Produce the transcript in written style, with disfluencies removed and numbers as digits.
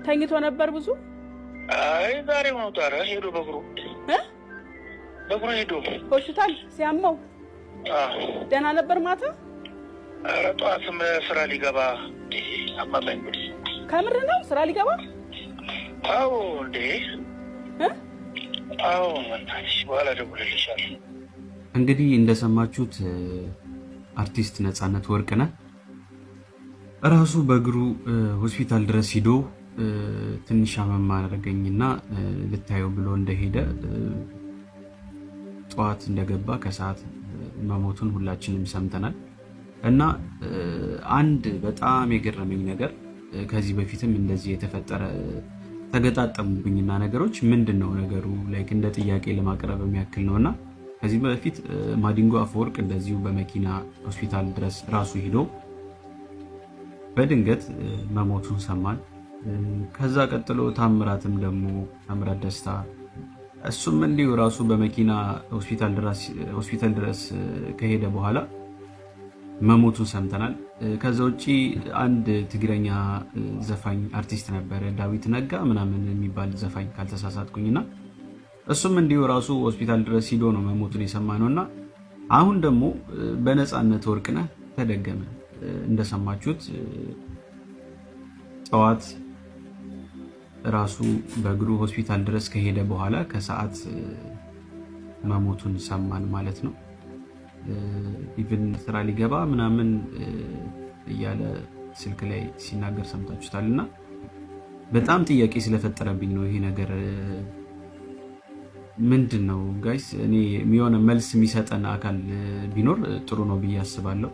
ተኝቶ ነበር ብዙ? አይ ዛሬ ነው ታራ ሄዶ በእግሩ ሄዶ ሆስፒታል ሲያመው ደህና ነበር ማታ? ኧረ ጠዋትም ስራ ሊገባ አማባኝ። ከምር ነው ስራ ሊገባ? አዎ እንዴ አዎ ወንታሽ በኋላ ደውልልሻለሁ። እንግዲህ እንደሰማችሁት አርቲስት ነፃነት ወርቅነህ ራሱ በእግሩ ሆስፒታል ድረስ ሂዶ ትንሽ አመም አደረገኝና ልታየው ብሎ እንደሄደ ጠዋት እንደገባ ከሰዓት መሞቱን ሁላችንም ሰምተናል። እና አንድ በጣም የገረመኝ ነገር ከዚህ በፊትም እንደዚህ የተፈጠረ ተገጣጠሙብኝና ነገሮች ምንድነው ነገሩ ላይክ እንደ ጥያቄ ለማቅረብ የሚያክል ነውና ከዚህ በፊት ማዲንጎ አፈወርቅ እንደዚሁ በመኪና ሆስፒታል ድረስ ራሱ ሂዶ በድንገት መሞቱን ሰማን። ከዛ ቀጥሎ ታምራትም ደግሞ ታምራት ደስታ እሱም እንዲሁ ራሱ በመኪና ሆስፒታል ድረስ ከሄደ በኋላ መሞቱን ሰምተናል። ከዛ ውጪ አንድ ትግረኛ ዘፋኝ አርቲስት ነበረ ዳዊት ነጋ ምናምን የሚባል ዘፋኝ ካልተሳሳትኩኝና እሱም እንዲሁ ራሱ ሆስፒታል ድረስ ሂዶ ነው መሞቱን የሰማነውና አሁን ደግሞ በነፃነት ወርቅነህ ተደገመ። እንደሰማችሁት ጠዋት ራሱ በእግሩ ሆስፒታል ድረስ ከሄደ በኋላ ከሰዓት መሞቱን ሰማን ማለት ነው። ኢቭን ስራ ሊገባ ምናምን እያለ ስልክ ላይ ሲናገር ሰምታችሁታልና በጣም ጥያቄ ስለፈጠረብኝ ነው ይሄ ነገር ምንድነው ጋይስ? እኔ የሚሆነ መልስ የሚሰጠን አካል ቢኖር ጥሩ ነው ብዬ አስባለሁ።